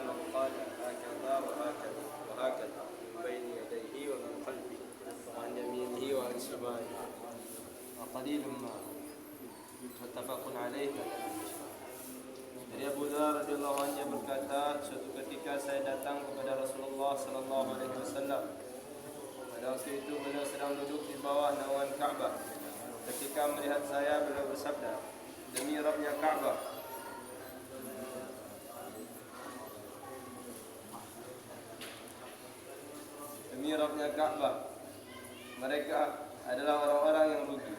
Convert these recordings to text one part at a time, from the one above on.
من قال هكذا وهكذا وهكذا من بين يديه ومن خلفه وعن يمينه وعن شماله وقليل ما متفق عليه. Dari Abu Dzar radhiyallahu anhu berkata, suatu ketika saya datang kepada Rasulullah sallallahu alaihi wasallam. Pada waktu itu beliau sedang duduk di bawah naungan Ka'bah. Ketika melihat saya, beliau bersabda, demi Rabbnya Ka'bah, demi Rabbnya Ka'bah, mereka adalah orang-orang yang rugi.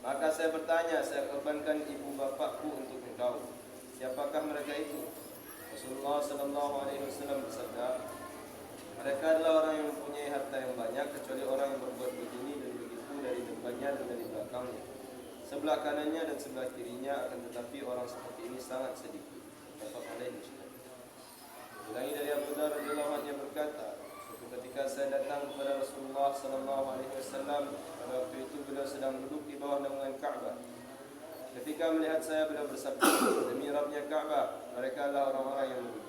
Maka saya bertanya, saya korbankan ibu bapakku untuk engkau. Siapakah mereka itu? Rasulullah sallallahu alaihi wasallam bersabda, mereka adalah orang yang mempunyai harta yang banyak, kecuali orang yang berbuat begini dan begitu dari depannya dan dari belakangnya, sebelah kanannya dan sebelah kirinya, akan tetapi orang seperti ini sangat sedikit. Muttafaq alaihi. Ulangi dari Abu Dzar radhiyallahu anhu berkata, suatu ketika saya datang kepada Rasulullah sallallahu alaihi wasallam. Pada waktu itu beliau sedang duduk di bawah naungan Ka'bah. Ketika melihat saya, beliau bersabda, demi Rabbnya Ka'bah, mereka adalah orang-orang yang rugi.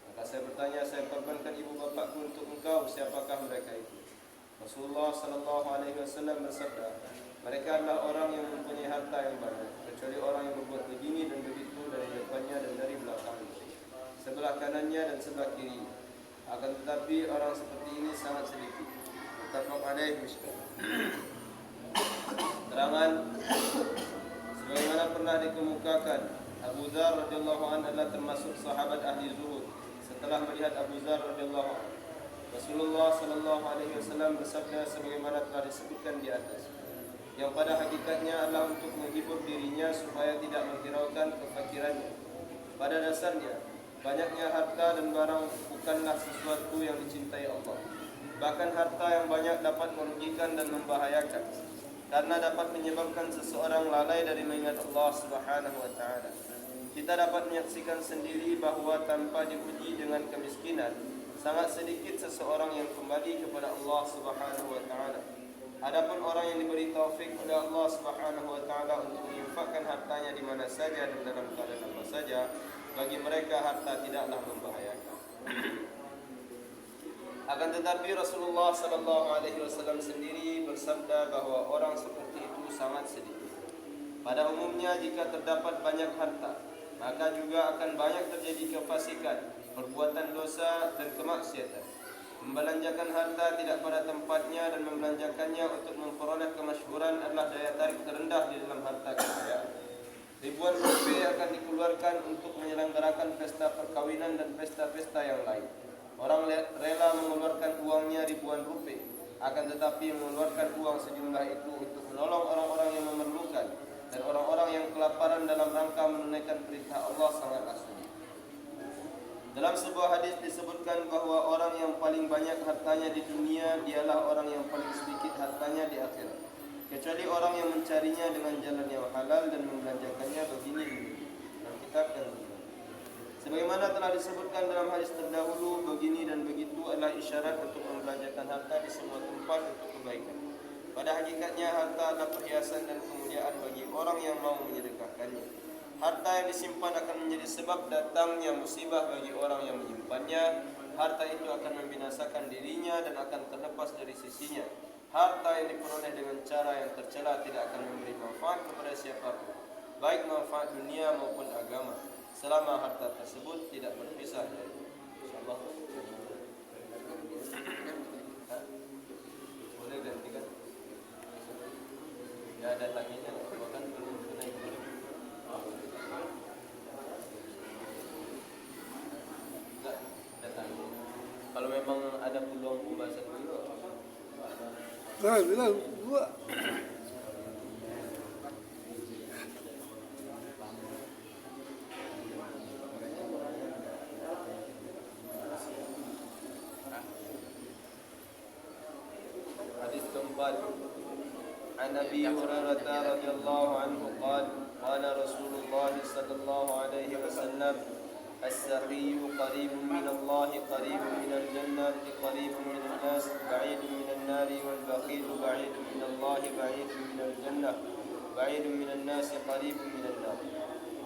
Maka saya bertanya, saya korbankan ibu bapakku untuk engkau, siapakah mereka itu? Rasulullah sallallahu alaihi wasallam bersabda, mereka adalah orang yang mempunyai harta yang banyak, kecuali orang yang berbuat begini dan begitu dari depannya dan dari belakangnya, sebelah kanannya dan sebelah kiri. Akan tetapi orang seperti ini sangat sedikit. Muttafaq alaihi. Terangan sebagaimana pernah dikemukakan, Abu Dzar radhiyallahu anhu adalah termasuk sahabat ahli zuhud. Setelah melihat Abu Dzar radhiyallahu anhu, Rasulullah sallallahu alaihi wasallam bersabda sebagaimana telah disebutkan di atas, yang pada hakikatnya adalah untuk menghibur dirinya supaya tidak menghiraukan kefakirannya. Pada dasarnya, banyaknya harta dan barang bukanlah sesuatu yang dicintai Allah. Bahkan harta yang banyak dapat merugikan dan membahayakan, karena dapat menyebabkan seseorang lalai dari mengingat Allah Subhanahu wa taala. Kita dapat menyaksikan sendiri bahawa tanpa diuji dengan kemiskinan, sangat sedikit seseorang yang kembali kepada Allah Subhanahu wa taala. Adapun orang yang diberi taufik oleh Allah Subhanahu wa taala untuk menginfakkan hartanya di mana saja dan dalam keadaan apa saja, bagi mereka harta tidaklah membahayakan. Akan tetapi Rasulullah sallallahu alaihi wasallam sendiri bersabda bahawa orang seperti itu sangat sedikit. Pada umumnya jika terdapat banyak harta, maka juga akan banyak terjadi kefasikan, perbuatan dosa dan kemaksiatan. Membelanjakan harta tidak pada tempatnya dan membelanjakannya untuk memperoleh kemasyhuran adalah daya tarik terendah di dalam harta kekayaan. Ribuan rupiah akan dikeluarkan untuk menyelenggarakan pesta perkawinan dan pesta-pesta yang lain. Orang rela mengeluarkan uangnya ribuan rupiah, akan tetapi mengeluarkan uang sejumlah itu untuk menolong orang-orang yang memerlukan dan orang-orang yang kelaparan dalam rangka menunaikan perintah Allah sangatlah sulit. Dalam sebuah hadis disebutkan bahawa orang yang paling banyak hartanya di dunia dialah orang yang paling sedikit hartanya di akhirat, kecuali orang yang mencarinya dengan jalan yang halal dan membelanjakannya begini dalam kitab dan sebagaimana telah disebutkan dalam hadis terdahulu, begini dan begitu adalah isyarat untuk membelanjakan harta di semua tempat untuk kebaikan. Pada hakikatnya harta adalah perhiasan dan kemuliaan bagi orang yang mau menyedekahkannya. Harta yang disimpan akan menjadi sebab datangnya musibah bagi orang yang menyimpannya. Harta itu akan membinasakan dirinya dan akan terlepas dari sisinya. Harta yang diperoleh dengan cara yang tercela tidak akan memberi manfaat kepada siapapun, baik manfaat dunia maupun agama, selama harta tersebut tidak berpisah dari insyaallah. Boleh gantikan? Ya ada tanginya, bahkan belum kena itu. Enggak, ada tangi. Kalau memang ada peluang pembahasan dulu. Bilang gua عن أبي هريرة رضي الله عنه قال قال رسول الله صلى الله عليه وسلم السخي قريب من الله قريب من الجنة قريب من الناس بعيد من النار والبخيل بعيد من الله بعيد من الجنة بعيد من الناس قريب من النار.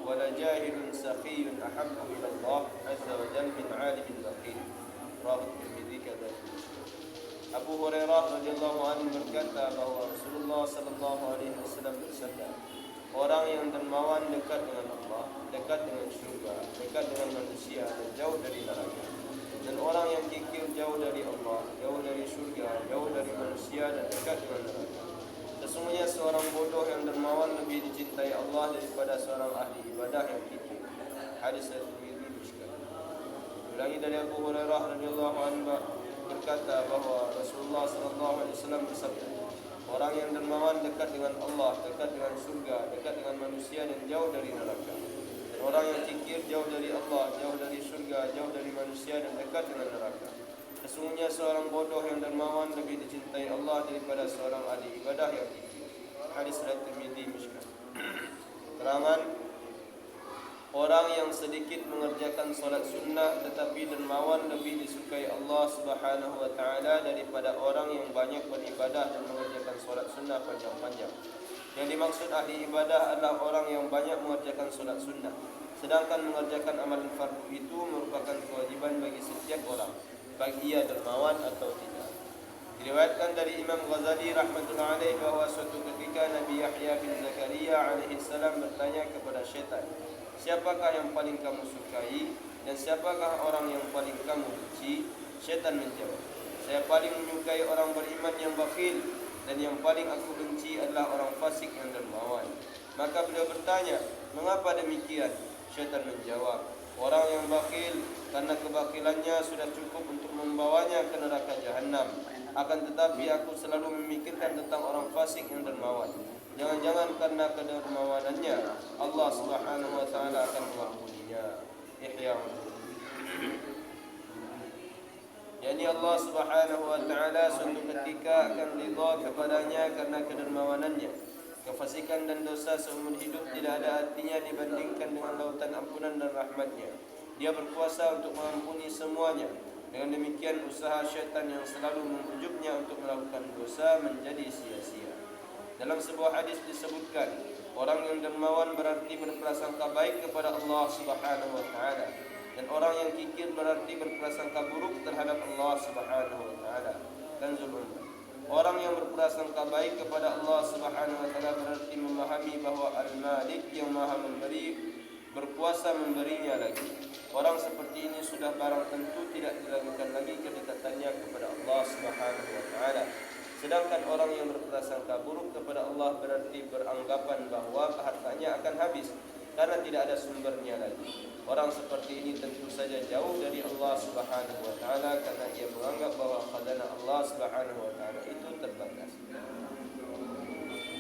ولجاهل سخي أحب إلى الله عز وجل من عالم بخيل. رواه الترمذي كذلك. Abu Hurairah radhiyallahu anhu berkata bahawa Rasulullah sallallahu alaihi wasallam bersabda, orang yang dermawan dekat dengan Allah, dekat dengan syurga, dekat dengan manusia dan jauh dari neraka. Dan orang yang kikir jauh dari Allah, jauh dari syurga, jauh dari manusia dan dekat dengan neraka. Sesungguhnya seorang bodoh yang dermawan lebih dicintai Allah daripada seorang ahli ibadah yang kikir. Hadis At-Tirmidzi Mishkat. Ulangi dari Abu Hurairah radhiyallahu anhu berkata bahawa Rasulullah sallallahu alaihi wasallam bersabda, orang yang dermawan dekat dengan Allah, dekat dengan surga, dekat dengan manusia dan jauh dari neraka. Dan orang yang kikir jauh dari Allah, jauh dari surga, jauh dari manusia dan dekat dengan neraka. Sesungguhnya seorang bodoh yang dermawan lebih dicintai Allah daripada seorang ahli ibadah yang kikir. Hadis riwayat Tirmidzi Mishkat. Terangan orang yang sedikit mengerjakan solat sunnah tetapi dermawan lebih disukai Allah Subhanahu wa taala daripada orang yang banyak beribadah dan mengerjakan solat sunnah panjang-panjang. Yang dimaksud ahli ibadah adalah orang yang banyak mengerjakan solat sunnah, sedangkan mengerjakan amalan fardu itu merupakan kewajiban bagi setiap orang, baik ia dermawan atau tidak. Diriwayatkan dari Imam Ghazali rahmatullahi alaihi bahawa suatu ketika Nabi Yahya bin Zakaria alaihi salam bertanya kepada syaitan, siapakah yang paling kamu sukai dan siapakah orang yang paling kamu benci? Syaitan menjawab, saya paling menyukai orang beriman yang bakhil dan yang paling aku benci adalah orang fasik yang dermawan. Maka beliau bertanya, mengapa demikian? Syaitan menjawab, orang yang bakhil karena kebakhilannya sudah cukup untuk membawanya ke neraka jahanam. Akan tetapi aku selalu memikirkan tentang orang fasik yang dermawan. Jangan-jangan karena kedermawanannya Allah Subhanahu wa taala akan mengampuninya. Ihya. Yani Allah Subhanahu wa taala suatu ketika akan ridha kepadanya karena kedermawanannya. Kefasikan dan dosa seumur hidup tidak ada artinya dibandingkan dengan lautan ampunan dan rahmatnya. Dia berkuasa untuk mengampuni semuanya. Dengan demikian usaha syaitan yang selalu membujuknya untuk melakukan dosa menjadi sia-sia. Dalam sebuah hadis disebutkan, orang yang dermawan berarti berprasangka baik kepada Allah Subhanahu wa taala, dan orang yang kikir berarti berprasangka buruk terhadap Allah Subhanahu wa taala. Kanzul Umar. Orang yang berprasangka baik kepada Allah Subhanahu wa taala berarti memahami bahawa Al-Malik yang Maha memberi berkuasa memberinya lagi. Orang seperti ini sudah barang tentu tidak dilakukan lagi kedekatannya kepada Allah Subhanahu wa taala. Sedangkan orang yang berprasangka buruk kepada Allah berarti beranggapan bahawa hartanya akan habis karena tidak ada sumbernya lagi. Orang seperti ini tentu saja jauh dari Allah Subhanahu wa taala karena ia menganggap bahawa khazanah Allah Subhanahu wa taala itu terbatas.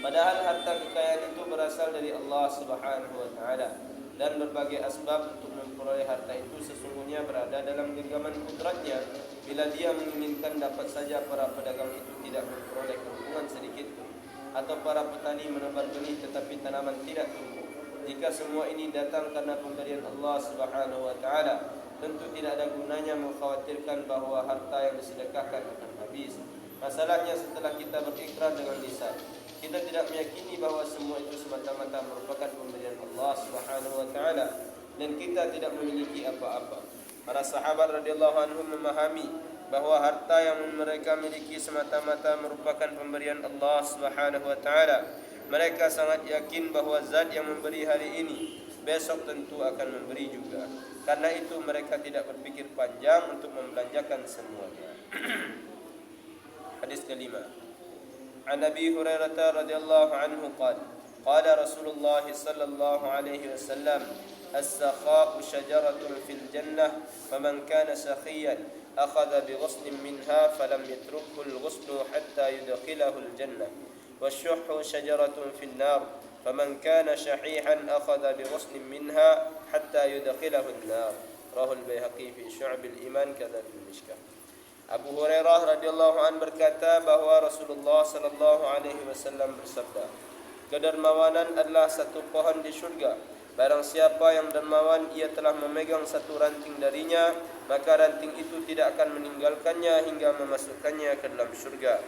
Padahal harta kekayaan itu berasal dari Allah Subhanahu wa taala dan berbagai asbab untuk memperoleh harta itu sesungguhnya berada dalam genggaman kudratnya. Bila dia menginginkan dapat saja para pedagang itu tidak memperoleh keuntungan sedikit pun, atau para petani menebar benih tetapi tanaman tidak tumbuh. Jika semua ini datang karena pemberian Allah Subhanahu wa taala, tentu tidak ada gunanya mengkhawatirkan bahawa harta yang disedekahkan akan habis. Masalahnya setelah kita berikrar dengan lisan, kita tidak meyakini bahawa semua itu semata-mata merupakan pemberian Allah Subhanahu wa taala dan kita tidak memiliki apa-apa. Para sahabat radhiyallahu anhum memahami bahawa harta yang mereka miliki semata-mata merupakan pemberian Allah Subhanahu wa taala. Mereka sangat yakin bahawa zat yang memberi hari ini besok tentu akan memberi juga. Karena itu mereka tidak berpikir panjang untuk membelanjakan semuanya. Hadis kelima. An Abi Hurairah radhiyallahu anhu qala Rasulullah sallallahu alaihi wasallam السخاء شجرة في الجنة فمن كان سخيا أخذ بغصن منها فلم يتركه الغصن حتى يدخله الجنة والشح شجرة في النار فمن كان شحيحا أخذ بغصن منها حتى يدخله النار رواه البيهقي في شعب الإيمان كذا في المشكاة. Abu Hurairah radhiyallahu an berkata bahawa Rasulullah sallallahu alaihi wasallam bersabda, kedermawanan adalah satu pohon di syurga. Barang siapa yang dermawan, ia telah memegang satu ranting darinya, maka ranting itu tidak akan meninggalkannya hingga memasukkannya ke dalam syurga.